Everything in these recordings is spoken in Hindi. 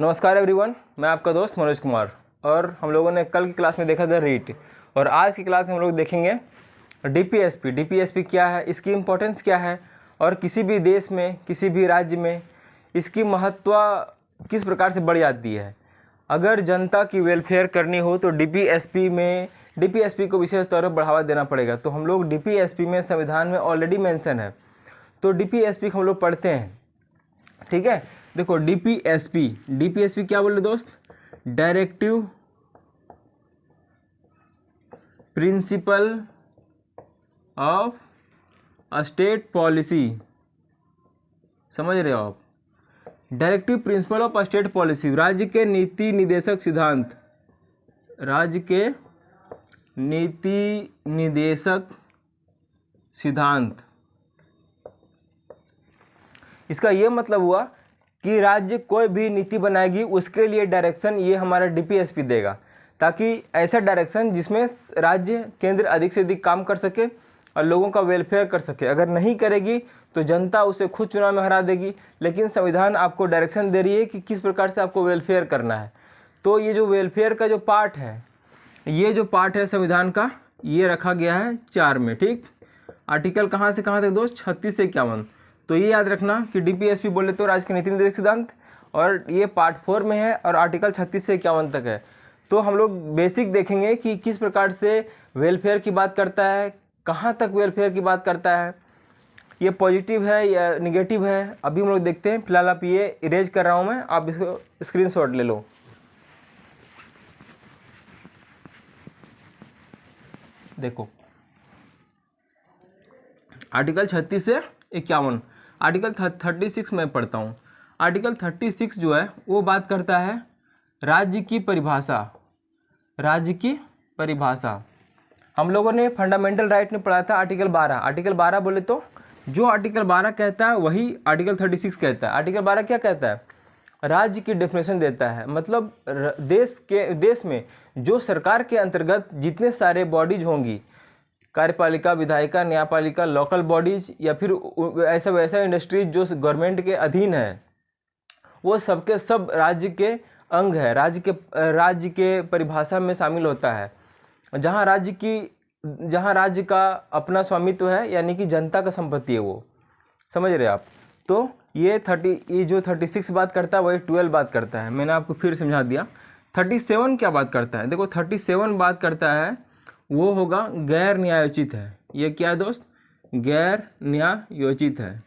नमस्कार एवरीवन, मैं आपका दोस्त मनोज कुमार। और हम लोगों ने कल की क्लास में देखा था रीट, और आज की क्लास में हम लोग देखेंगे डीपीएसपी। डीपीएसपी क्या है, इसकी इम्पोर्टेंस क्या है, और किसी भी देश में, किसी भी राज्य में इसकी महत्व किस प्रकार से बढ़ जाती है। अगर जनता की वेलफेयर करनी हो तो डीपीएसपी को विशेष तौर पर बढ़ावा देना पड़ेगा। तो हम लोग डीपीएसपी में संविधान में ऑलरेडी मेंशन है, तो डीपीएसपी को हम लोग पढ़ते हैं। ठीक है, देखो डीपीएसपी क्या बोले दोस्त, directive principle of state policy. समझ रहे हो आप, directive principle of state policy, राज्य के नीति निर्देशक सिद्धांत, राज्य के नीति निर्देशक सिद्धांत। इसका यह मतलब हुआ कि राज्य कोई भी नीति बनाएगी उसके लिए डायरेक्शन ये हमारा डीपीएसपी देगा, ताकि ऐसा डायरेक्शन जिसमें राज्य केंद्र अधिक से अधिक काम कर सके और लोगों का वेलफेयर कर सके। अगर नहीं करेगी तो जनता उसे खुद चुनाव में हरा देगी, लेकिन संविधान आपको डायरेक्शन दे रही है कि किस प्रकार से आपको वेलफेयर करना है। तो ये जो वेलफेयर का जो पार्ट है, ये जो पार्ट है संविधान का, ये रखा गया है 4 में। ठीक, आर्टिकल कहाँ से कहाँ तक दोस्त, 36 से 51। तो ये याद रखना कि डीपीएसपी बोले तो राज्य के नीति निर्देशक सिद्धांत, और ये पार्ट 4 में है और आर्टिकल 36 से 51 तक है। तो हम लोग बेसिक देखेंगे कि किस प्रकार से वेलफेयर की बात करता है, कहाँ तक वेलफेयर की बात करता है, ये पॉजिटिव है या निगेटिव है, अभी हम लोग देखते हैं। फिलहाल आप ये इरेज कर रहा हूँ मैं, आप इसको स्क्रीनशॉट ले लो। देखो आर्टिकल 36 से 51, आर्टिकल 36 में पढ़ता हूँ। आर्टिकल 36 जो है वो बात करता है राज्य की परिभाषा। राज्य की परिभाषा हम लोगों ने फंडामेंटल राइट में पढ़ा था आर्टिकल 12। आर्टिकल 12 बोले तो जो आर्टिकल 12 कहता है वही आर्टिकल 36 कहता है। आर्टिकल 12 क्या कहता है, राज्य की डेफिनेशन देता है, मतलब देश में जो सरकार के अंतर्गत जितने सारे बॉडीज होंगी, कार्यपालिका, विधायिका, न्यायपालिका, लोकल बॉडीज या फिर ऐसा वैसा इंडस्ट्रीज जो गवर्नमेंट के अधीन है, वो सबके सब राज्य के अंग है, राज्य के परिभाषा में शामिल होता है। जहाँ राज्य का अपना स्वामित्व है, यानी कि जनता का संपत्ति है, वो समझ रहे आप। तो ये जो 36 बात करता है वही 12 बात करता है। मैंने आपको फिर समझा दिया। 37 क्या बात करता है, देखो 37 बात करता है वो होगा गैर न्यायोचित है। ये क्या है दोस्त, गैर न्यायोचित है,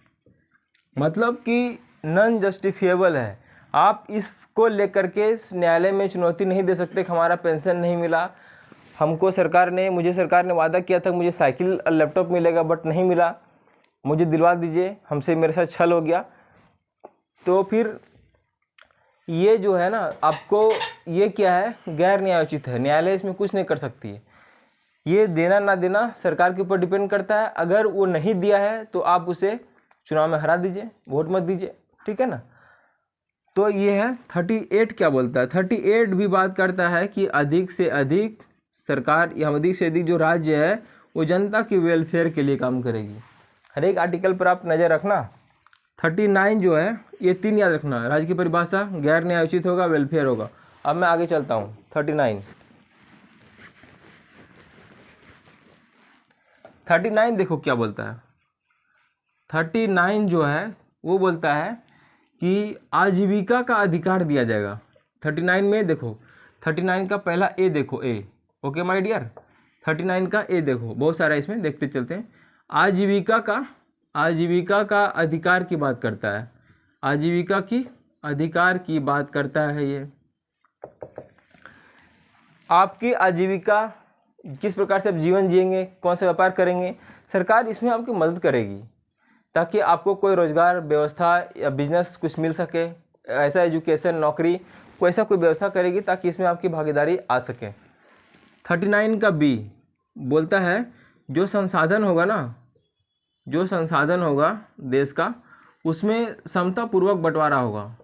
मतलब कि नॉन जस्टिफिएबल है। आप इसको लेकर के न्यायालय में चुनौती नहीं दे सकते कि हमारा पेंशन नहीं मिला, मुझे सरकार ने वादा किया था मुझे साइकिल और लैपटॉप मिलेगा बट नहीं मिला, मुझे दिलवा दीजिए, मेरे साथ छल हो गया। तो फिर ये जो है ना, आपको ये क्या है, गैर न्यायोचित है। न्यायालय इसमें कुछ नहीं कर सकती है। ये देना ना देना सरकार के ऊपर डिपेंड करता है। अगर वो नहीं दिया है तो आप उसे चुनाव में हरा दीजिए, वोट मत दीजिए, ठीक है ना। तो ये है 38 क्या बोलता है, 38 भी बात करता है कि अधिक से अधिक सरकार या अधिक से अधिक जो राज्य है वो जनता की वेलफेयर के लिए काम करेगी। हर एक आर्टिकल पर आप नज़र रखना। 39 जो है ये 3 याद रखना, राज्य की परिभाषा, गैर न्यायोचित होगा, वेलफेयर होगा। अब मैं आगे चलता हूँ। 39 देखो क्या बोलता है। 39 जो है वो बोलता है कि आजीविका का अधिकार दिया जाएगा। 39 में देखो, 39 का पहला ए देखो, ए, ओके माय डियर। 39 का ए देखो, बहुत सारा इसमें देखते चलते हैं। आजीविका का अधिकार की बात करता है, आजीविका की अधिकार की बात करता है। ये आपकी आजीविका, किस प्रकार से आप जीवन जिएंगे, कौन सा व्यापार करेंगे, सरकार इसमें आपकी मदद करेगी ताकि आपको कोई रोजगार व्यवस्था या बिजनेस कुछ मिल सके। ऐसा एजुकेशन, नौकरी, कोई ऐसा कोई व्यवस्था करेगी ताकि इसमें आपकी भागीदारी आ सके। 39 का बी बोलता है जो संसाधन होगा ना, जो संसाधन होगा देश का, उसमें समतापूर्वक बंटवारा होगा,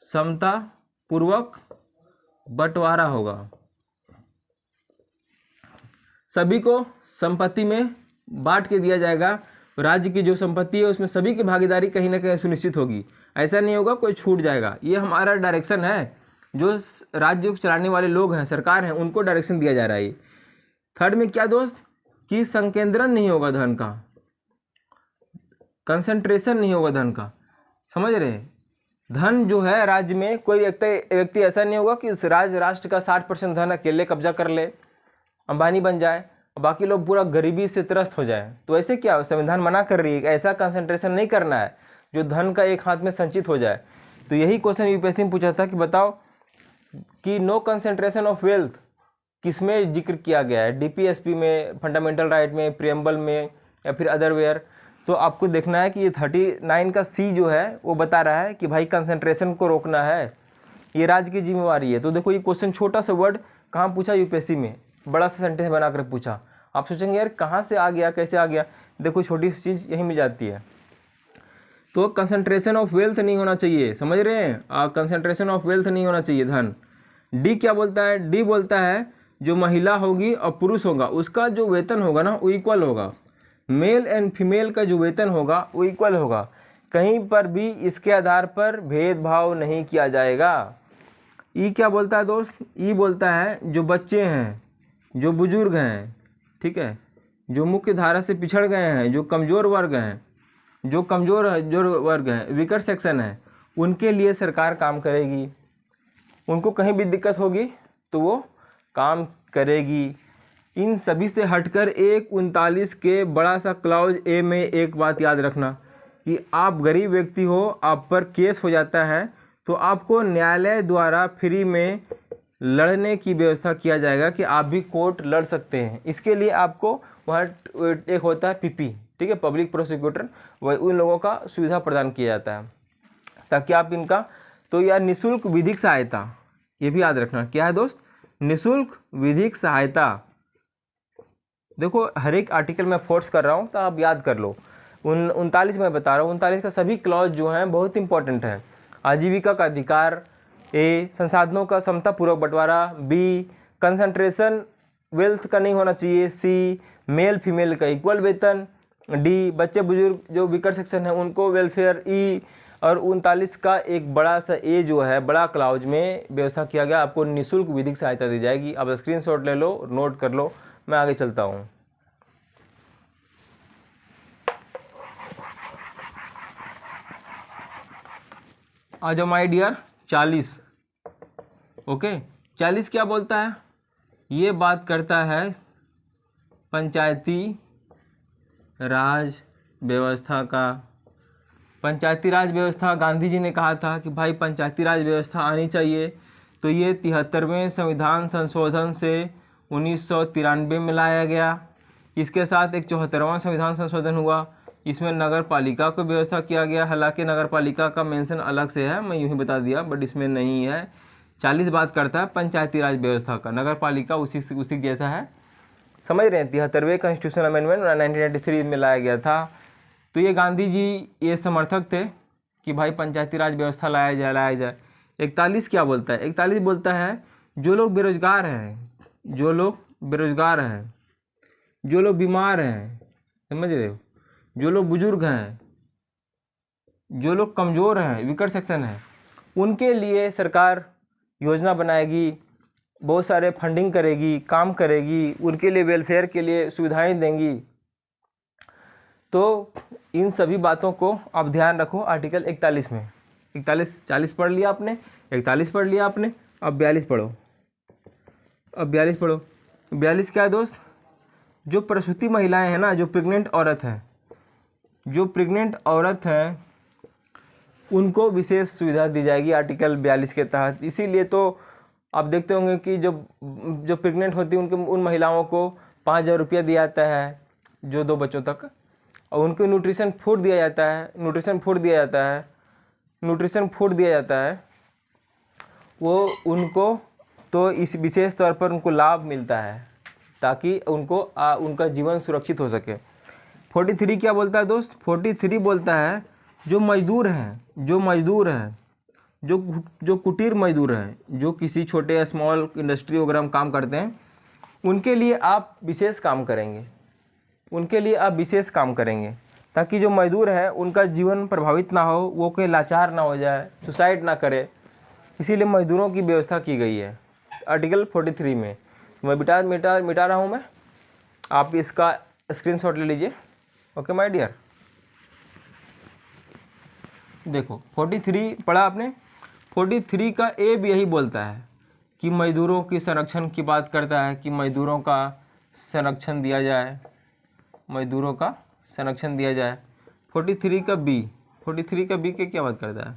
समतापूर्वक बंटवारा होगा। सभी को संपत्ति में बांट के दिया जाएगा, राज्य की जो संपत्ति है उसमें सभी की भागीदारी कहीं ना कहीं सुनिश्चित होगी। ऐसा नहीं होगा कोई छूट जाएगा। ये हमारा डायरेक्शन है, जो राज्य को चलाने वाले लोग हैं, सरकार हैं, उनको डायरेक्शन दिया जा रहा है। थर्ड में क्या दोस्त, कि संकेंद्रण नहीं होगा धन का, कंसंट्रेशन नहीं होगा धन का। समझ रहे हैं? धन जो है राज्य में, कोई व्यक्ति ऐसा नहीं होगा कि राष्ट्र का 60% धन अकेले कब्जा कर ले, अंबानी बन जाए, बाकी लोग पूरा गरीबी से त्रस्त हो जाए। तो ऐसे क्या संविधान मना कर रही है? ऐसा कंसंट्रेशन नहीं करना है जो धन का एक हाथ में संचित हो जाए। तो यही क्वेश्चन यूपीएससी में पूछा था कि बताओ कि नो कंसंट्रेशन ऑफ वेल्थ किसमें जिक्र किया गया है, डीपीएसपी में, फंडामेंटल राइट में, प्रियम्बल में, या फिर अदरवेयर। तो आपको देखना है कि ये 39 का सी जो है वो बता रहा है कि भाई कंसंट्रेशन को रोकना है, ये राज्य की जिम्मेवारी है। तो देखो ये क्वेश्चन छोटा सा वर्ड कहाँ पूछा यूपीएससी में, बड़ा सा सेंटेंस बनाकर पूछा। आप सोचेंगे यार कहाँ से आ गया, कैसे आ गया? देखो छोटी सी चीज़ यहीं में जाती है। तो कंसंट्रेशन ऑफ वेल्थ नहीं होना चाहिए, समझ रहे हैं? कंसंट्रेशन ऑफ वेल्थ नहीं होना चाहिए धन। डी क्या बोलता है? डी बोलता है जो महिला होगी और पुरुष होगा उसका जो वेतन होगा ना वो इक्वल होगा। मेल एंड फीमेल का जो वेतन होगा वो इक्वल होगा, कहीं पर भी इसके आधार पर भेदभाव नहीं किया जाएगा। ई क्या बोलता है दोस्त? ई बोलता है जो बच्चे हैं, जो बुजुर्ग हैं, ठीक है, जो मुख्य धारा से पिछड़ गए हैं, जो कमज़ोर वर्ग हैं, जो वर्ग हैं, वीकर सेक्शन है, उनके लिए सरकार काम करेगी। उनको कहीं भी दिक्कत होगी तो वो काम करेगी। इन सभी से हटकर 139 के बड़ा सा क्लाउज ए में एक बात याद रखना कि आप गरीब व्यक्ति हो, आप पर केस हो जाता है तो आपको न्यायालय द्वारा फ्री में लड़ने की व्यवस्था किया जाएगा कि आप भी कोर्ट लड़ सकते हैं। इसके लिए आपको वहाँ एक होता है पीपी, ठीक है, पब्लिक प्रोसिक्यूटर, वह उन लोगों का सुविधा प्रदान किया जाता है ताकि आप इनका, तो यार निःशुल्क विधिक सहायता, ये भी याद रखना। क्या है दोस्त? निःशुल्क विधिक सहायता। देखो हर एक आर्टिकल में फोर्स कर रहा हूँ तो आप याद कर लो। 39 मैं बता रहा हूँ, 39 का सभी क्लॉज जो हैं बहुत इंपॉर्टेंट है। आजीविका का अधिकार, ए संसाधनों का समतापूर्वक बंटवारा, बी कंसंट्रेशन वेल्थ का नहीं होना चाहिए, सी मेल फीमेल का इक्वल वेतन, डी बच्चे बुजुर्ग जो वीकर सेक्शन है उनको वेलफेयर, ई और 39 का एक बड़ा सा ए जो है बड़ा क्लाउज में व्यवस्था किया गया, आपको निःशुल्क विधिक सहायता दी जाएगी। आप स्क्रीनशॉट ले लो, नोट कर लो, मैं आगे चलता हूँ। आ जाओ माय डियर 40। ओके, 40 क्या बोलता है? ये बात करता है पंचायती राज व्यवस्था का। पंचायती राज व्यवस्था, गांधी जी ने कहा था कि भाई पंचायती राज व्यवस्था आनी चाहिए। तो ये 73वें संविधान संशोधन से 1993 में लाया गया। इसके साथ एक 74वां संविधान संशोधन हुआ, इसमें नगर पालिका को व्यवस्था किया गया। हालांकि नगर पालिका का मेंशन अलग से है, मैं यूँ ही बता दिया, बट इसमें नहीं है। 40 बात करता है पंचायती राज व्यवस्था का, नगर पालिका उसी जैसा है, समझ रहे हैं। 73वें कॉन्स्टिट्यूशन अमेंडमेंट 1993 में लाया गया था। तो ये गांधी जी ये समर्थक थे कि भाई पंचायती राज व्यवस्था लाया जाए। 41 क्या बोलता है? 41 बोलता है जो लोग बेरोजगार हैं, जो लोग बीमार हैं, समझ रहे हो, जो लोग बुजुर्ग हैं, जो लोग कमज़ोर हैं, वीकर सेक्शन है, उनके लिए सरकार योजना बनाएगी, बहुत सारे फंडिंग करेगी, काम करेगी, उनके लिए वेलफेयर के लिए सुविधाएं देंगी। तो इन सभी बातों को आप ध्यान रखो आर्टिकल 41 में। 40 पढ़ लिया आपने, 41 पढ़ लिया आपने, अब 42 पढ़ो। 42 क्या है दोस्त? जो प्रसूति महिलाएं हैं ना, जो प्रेग्नेंट औरत हैं, उनको विशेष सुविधा दी जाएगी आर्टिकल 42 के तहत। इसीलिए तो आप देखते होंगे कि जो प्रेग्नेंट होती है उन महिलाओं को 5,000 रुपया दिया जाता है, जो 2 बच्चों तक, और उनको न्यूट्रिशन फूड दिया जाता है, वो उनको तो इस विशेष तौर पर उनको लाभ मिलता है ताकि उनका जीवन सुरक्षित हो सके। 43 क्या बोलता है दोस्त? 43 बोलता है जो मजदूर हैं, जो कुटीर मजदूर हैं, जो किसी छोटे स्मॉल इंडस्ट्री वगैरह में काम करते हैं, उनके लिए आप विशेष काम करेंगे। ताकि जो मजदूर हैं उनका जीवन प्रभावित ना हो, वो कोई लाचार ना हो जाए, सुसाइड ना करे, इसीलिए मजदूरों की व्यवस्था की गई है आर्टिकल 43 में। मैं मिटा रहा हूँ मैं, आप इसका स्क्रीनशॉट ले लीजिए। ओके माय डियर, देखो 43 पढ़ा आपने। 43 का ए भी यही बोलता है कि मजदूरों की संरक्षण की बात करता है कि मजदूरों का संरक्षण दिया जाए, मजदूरों का संरक्षण दिया जाए। 43 का बी के क्या बात करता है?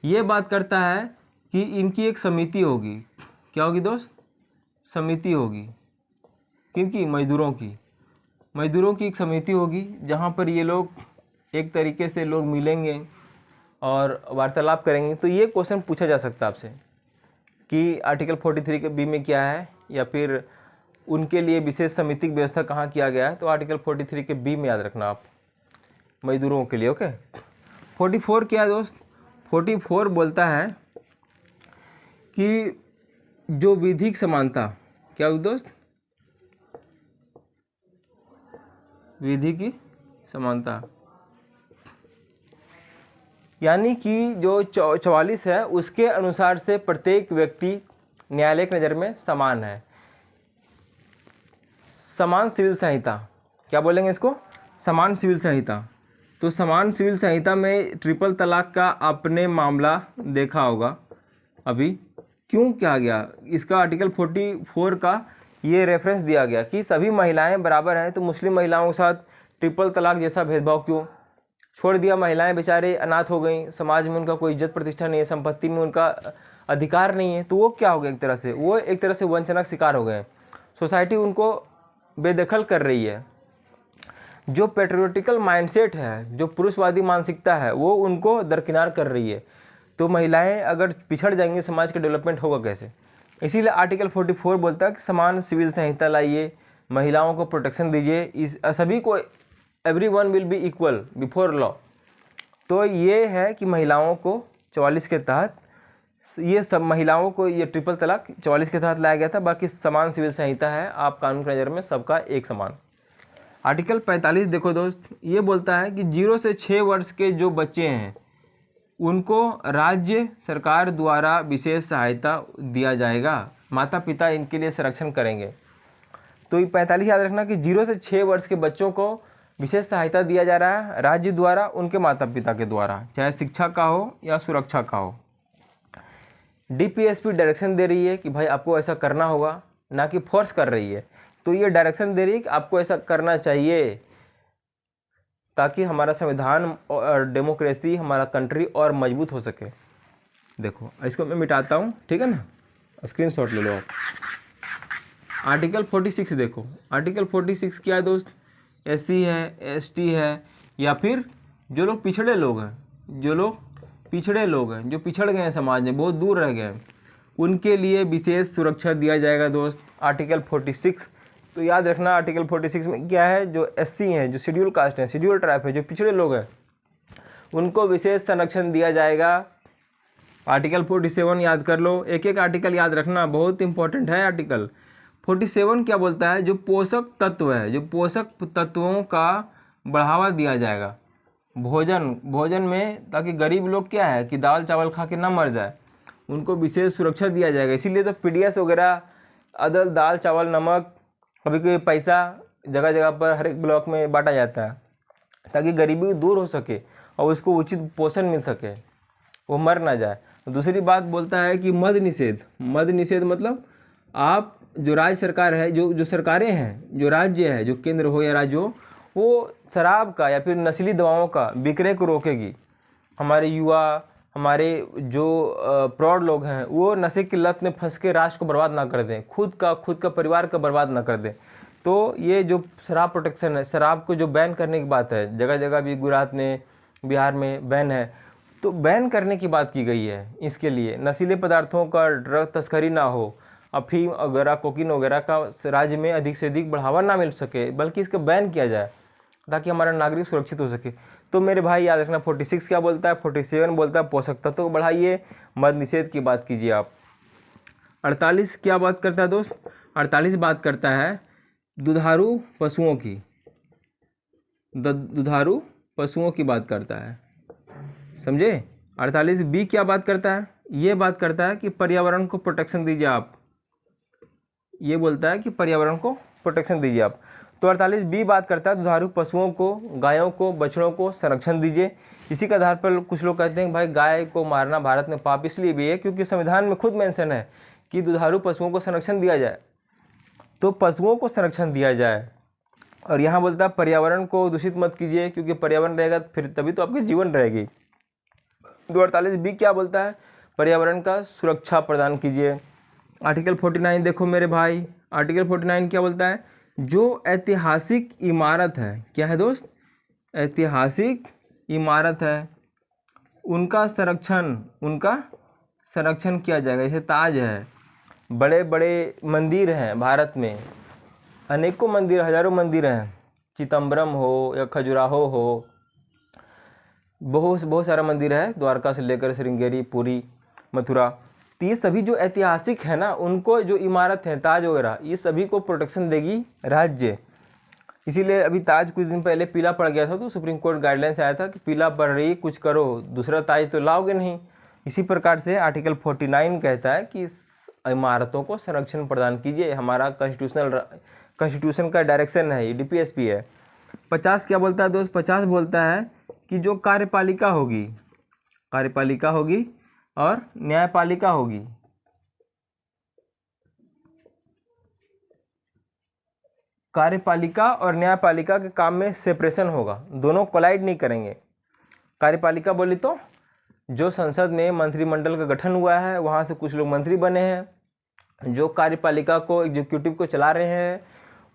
ये बात करता है कि इनकी एक समिति होगी। क्या होगी दोस्त? समिति होगी। किनकी? मजदूरों की। मजदूरों की एक समिति होगी जहाँ पर ये लोग एक तरीके से लोग मिलेंगे और वार्तालाप करेंगे। तो ये क्वेश्चन पूछा जा सकता है आपसे कि आर्टिकल 43 के बी में क्या है, या फिर उनके लिए विशेष समिति की व्यवस्था कहाँ किया गया है। तो आर्टिकल 43 के बी में याद रखना आप, मजदूरों के लिए। ओके। 44 क्या है दोस्त? 44 बोलता है कि जो विधिक समानता, क्या हुई दोस्त? विधि की समानता, यानी कि जो 44 है उसके अनुसार से प्रत्येक व्यक्ति न्यायालय की नज़र में समान है। समान सिविल संहिता, क्या बोलेंगे इसको? समान सिविल संहिता। तो समान सिविल संहिता में ट्रिपल तलाक का आपने मामला देखा होगा अभी। क्यों क्या गया? इसका आर्टिकल 44 का ये रेफरेंस दिया गया कि सभी महिलाएं बराबर हैं, तो मुस्लिम महिलाओं के साथ ट्रिपल तलाक जैसा भेदभाव क्यों? छोड़ दिया, महिलाएं बेचारे अनाथ हो गई, समाज में उनका कोई इज्जत प्रतिष्ठा नहीं है, संपत्ति में उनका अधिकार नहीं है, तो वो क्या हो गया? एक तरह से वंचना का शिकार हो गए। सोसाइटी उनको बेदखल कर रही है। जो पेट्रियोटिकल माइंडसेट है, जो पुरुषवादी मानसिकता है, वो उनको दरकिनार कर रही है। तो महिलाएं अगर पिछड़ जाएंगी, समाज का डेवलपमेंट होगा कैसे? इसीलिए आर्टिकल 44 बोलता है कि समान सिविल संहिता लाइए, महिलाओं को प्रोटेक्शन दीजिए, इस सभी को, everyone will be equal before law. तो ये है कि महिलाओं को 44 के तहत, ये सब महिलाओं को ये ट्रिपल तलाक 44 के तहत लाया गया था। बाकी समान सिविल संहिता है, आप कानून की नज़र में सबका एक समान। आर्टिकल 45 देखो दोस्त, ये बोलता है कि 0 से 6 वर्ष के जो बच्चे हैं उनको राज्य सरकार द्वारा विशेष सहायता दिया जाएगा, माता पिता इनके लिए संरक्षण करेंगे। तो ये 45 याद रखना कि 0 से 6 वर्ष के बच्चों को विशेष सहायता दिया जा रहा है राज्य द्वारा, उनके माता पिता के द्वारा, चाहे शिक्षा का हो या सुरक्षा का हो। डीपीएसपी डायरेक्शन दे रही है कि भाई आपको ऐसा करना होगा, ना कि फोर्स कर रही है। तो ये डायरेक्शन दे रही है कि आपको ऐसा करना चाहिए, ताकि हमारा संविधान और डेमोक्रेसी, हमारा कंट्री और मजबूत हो सके। देखो इसको मैं मिटाता हूँ, ठीक है ना, स्क्रीनशॉट ले लो आप। आर्टिकल 46 देखो, आर्टिकल 46 क्या है दोस्त? एससी है, एसटी है, या फिर जो लोग पिछड़े लोग हैं, जो पिछड़ गए हैं समाज में, बहुत दूर रह गए हैं, उनके लिए विशेष सुरक्षा दिया जाएगा दोस्त, आर्टिकल 46। तो याद रखना आर्टिकल 46 में क्या है? जो एससी हैं, जो शेड्यूल कास्ट हैं, शेड्यूल ट्राइब है, जो पिछड़े लोग हैं, उनको विशेष संरक्षण दिया जाएगा। आर्टिकल 47 याद कर लो, एक एक आर्टिकल याद रखना, बहुत इंपॉर्टेंट है। आर्टिकल 47 क्या बोलता है? जो पोषक तत्व है, जो पोषक तत्वों का बढ़ावा दिया जाएगा भोजन में, ताकि गरीब लोग क्या है कि दाल चावल खा के ना मर जाए, उनको विशेष सुरक्षा दिया जाएगा। इसीलिए तो पीडीएस वगैरह, अदल, दाल चावल नमक, कभी कभी पैसा जगह जगह पर हर एक ब्लॉक में बांटा जाता है, ताकि गरीबी दूर हो सके और उसको उचित पोषण मिल सके, वो मर ना जाए। दूसरी बात बोलता है कि मद निषेध मतलब आप जो राज्य सरकार है, जो सरकारें हैं, जो राज्य है, जो केंद्र हो या राज्य हो, वो शराब का या फिर नशीली दवाओं का विक्रय को रोकेगी। हमारे युवा, हमारे जो प्रौढ़ लोग हैं, वो नशे की लत में फंस के राष्ट्र को बर्बाद ना कर दें, खुद का परिवार का बर्बाद ना कर दें। तो ये जो शराब प्रोटेक्शन है, शराब को जो बैन करने की बात है, जगह जगह भी गुजरात में, बिहार में बैन है, तो बैन करने की बात की गई है। इसके लिए नशीले पदार्थों का ड्रग तस्करी ना हो, अफीम वगैरह, कोकीन वगैरह का राज्य में अधिक से अधिक बढ़ावा ना मिल सके, बल्कि इसका बैन किया जाए, ताकि हमारा नागरिक सुरक्षित हो सके। तो मेरे भाई याद रखना 46 क्या बोलता है? 47 बोलता है पोषक तत्व को बढ़ाइए, मद निषेध की बात कीजिए आप। 48 क्या बात करता है दोस्त? 48 बात करता है दुधारू पशुओं की, दुधारू पशुओं की बात करता है, समझे। 48B क्या बात करता है, ये बात करता है कि पर्यावरण को प्रोटेक्शन दीजिए आप, ये बोलता है कि पर्यावरण को प्रोटेक्शन दीजिए आप। तो 48B बात करता है दुधारू पशुओं को, गायों को, बछड़ों को संरक्षण दीजिए। इसी के आधार पर कुछ लोग कहते हैं भाई गाय को मारना भारत में पाप इसलिए भी है क्योंकि संविधान में खुद मेंशन है कि दुधारू पशुओं को संरक्षण दिया जाए, तो पशुओं को संरक्षण दिया जाए। और यहाँ बोलता है पर्यावरण को दूषित मत कीजिए, क्योंकि पर्यावरण रहेगा फिर तभी तो आपकी जीवन रहेगी। तो 48B क्या बोलता है, पर्यावरण का सुरक्षा प्रदान कीजिए। आर्टिकल 49 देखो मेरे भाई, आर्टिकल 49 क्या बोलता है, जो ऐतिहासिक इमारत है, क्या है दोस्त, ऐतिहासिक इमारत है, उनका संरक्षण किया जाएगा। जैसे ताज है, बड़े बड़े मंदिर हैं भारत में, अनेकों मंदिर, हजारों मंदिर हैं, चिदम्बरम हो या खजुराहो हो, बहुत सारा मंदिर है, द्वारका से लेकर श्रृंगेरी, पुरी, मथुरा। तो ये सभी जो ऐतिहासिक है ना, उनको जो इमारत है ताज वगैरह, ये सभी को प्रोटेक्शन देगी राज्य। इसीलिए अभी ताज कुछ दिन पहले पीला पड़ गया था, तो सुप्रीम कोर्ट गाइडलाइंस आया था कि पीला पड़ रही, कुछ करो, दूसरा ताज तो लाओगे नहीं। इसी प्रकार से आर्टिकल 49 कहता है कि इमारतों को संरक्षण प्रदान कीजिए, हमारा कॉन्स्टिट्यूशन का डायरेक्शन है, ये DPSP है। 50 क्या बोलता है दोस्त, 50 बोलता है कि जो कार्यपालिका होगी और न्यायपालिका होगी, कार्यपालिका और न्यायपालिका के काम में सेपरेशन होगा, दोनों कोलाइड नहीं करेंगे। कार्यपालिका बोली तो जो संसद में मंत्रिमंडल का गठन हुआ है, वहाँ से कुछ लोग मंत्री बने हैं, जो कार्यपालिका को, एग्जीक्यूटिव को चला रहे हैं,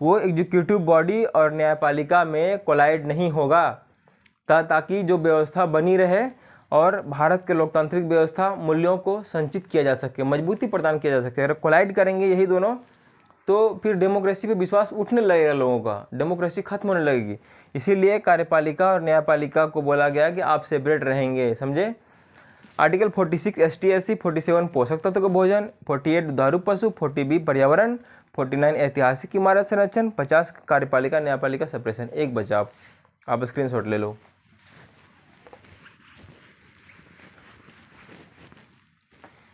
वो एग्जीक्यूटिव बॉडी और न्यायपालिका में कोलाइड नहीं होगा, ताकि जो व्यवस्था बनी रहे और भारत के लोकतांत्रिक व्यवस्था मूल्यों को संचित किया जा सके, मजबूती प्रदान किया जा सके। अगर कोलाइड करेंगे यही दोनों, तो फिर डेमोक्रेसी पे विश्वास उठने लगेगा लोगों का, डेमोक्रेसी खत्म होने लगेगी। इसीलिए कार्यपालिका और न्यायपालिका को बोला गया कि आप सेपरेट रहेंगे, समझे। आर्टिकल 46 ST/SC, 47 पोषक तत्व का भोजन, 48 दुधारू पशु, 40B पर्यावरण, 49 ऐतिहासिक इमारत संरक्षण, 50 कार्यपालिका न्यायपालिका सेपरेशन। एक बचा, आप स्क्रीनशॉट ले लो।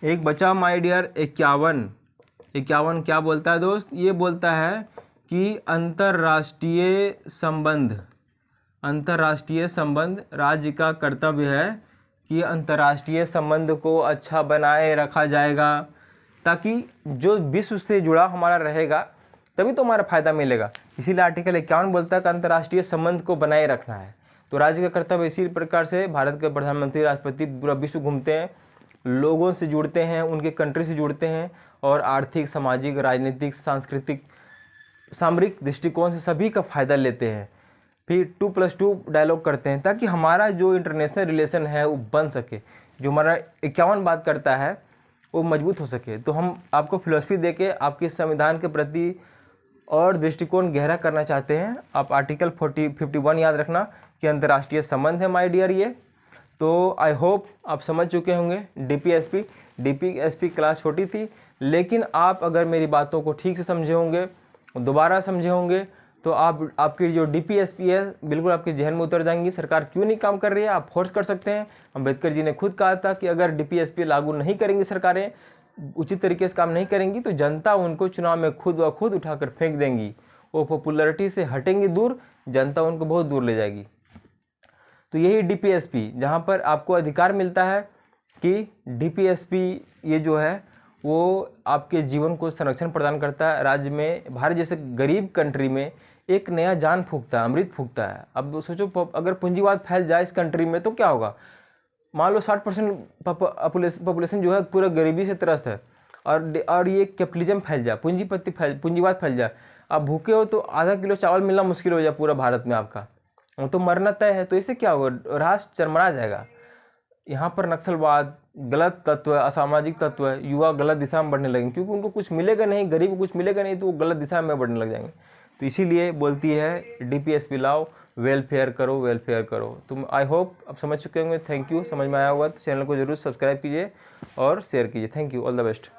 एक बचा माय डियर 51 क्या बोलता है दोस्त, ये बोलता है कि अंतर्राष्ट्रीय संबंध राज्य का कर्तव्य है कि अंतर्राष्ट्रीय संबंध को अच्छा बनाए रखा जाएगा, ताकि जो विश्व से जुड़ा हमारा रहेगा तभी तो हमारा फायदा मिलेगा। इसीलिए आर्टिकल 51 बोलता है कि अंतर्राष्ट्रीय संबंध को बनाए रखना है। तो राज्य का कर्तव्य इसी प्रकार से, भारत के प्रधानमंत्री, राष्ट्रपति पूरा विश्व घूमते हैं, लोगों से जुड़ते हैं, उनके कंट्री से जुड़ते हैं और आर्थिक, सामाजिक, राजनीतिक, सांस्कृतिक, सामरिक दृष्टिकोण से सभी का फायदा लेते हैं। फिर 2+2 डायलॉग करते हैं ताकि हमारा जो इंटरनेशनल रिलेशन है वो बन सके, जो हमारा 51 बात करता है वो मजबूत हो सके। तो हम आपको फिलॉसफी देके आपके संविधान के प्रति और दृष्टिकोण गहरा करना चाहते हैं। आप आर्टिकल 51 याद रखना कि अंतर्राष्ट्रीय संबंध है माय डियर ये। तो आई होप आप समझ चुके होंगे। DPSP क्लास छोटी थी, लेकिन आप अगर मेरी बातों को ठीक से समझे होंगे, दोबारा समझे होंगे, तो आपकी जो DPSP है बिल्कुल आपके जहन में उतर जाएंगी। सरकार क्यों नहीं काम कर रही है, आप फोर्स कर सकते हैं। अम्बेडकर जी ने खुद कहा था कि अगर DPSP लागू नहीं करेंगी, सरकारें उचित तरीके से काम नहीं करेंगी, तो जनता उनको चुनाव में खुद ब खुद उठाकर फेंक देंगी। वो पॉपुलैरिटी से हटेंगी दूर, जनता उनको बहुत दूर ले जाएगी। तो यही DPSP, जहाँ पर आपको अधिकार मिलता है कि DPSP ये जो है वो आपके जीवन को संरक्षण प्रदान करता है। राज्य में, भारत जैसे गरीब कंट्री में एक नया जान फूंकता है, अमृत फूंकता है। अब सोचो अगर पूंजीवाद फैल जाए इस कंट्री में तो क्या होगा। मान लो 60% पॉपुलेशन जो है पूरा गरीबी से त्रस्त है, और ये कैपिटलिज्म फैल जाए, पूंजीवाद फैल जाए, आप भूखे हो तो आधा किलो चावल मिलना मुश्किल हो जाए पूरा भारत में आपका, तो मरना तय है। तो इससे क्या होगा, राष्ट्र चरमरा जाएगा। यहाँ पर नक्सलवाद, गलत तत्व, असामाजिक तत्व, युवा गलत दिशा में बढ़ने लगेंगे, क्योंकि उनको कुछ मिलेगा नहीं, गरीब को कुछ मिलेगा नहीं, तो वो गलत दिशा में बढ़ने लग जाएंगे। तो इसीलिए बोलती है DPSP लाओ, वेलफेयर करो। तुम आई होप आप समझ चुके होंगे। Thank you. समझ में आया होगा तो चैनल को जरूर सब्सक्राइब कीजिए और शेयर कीजिए। Thank you, all the best.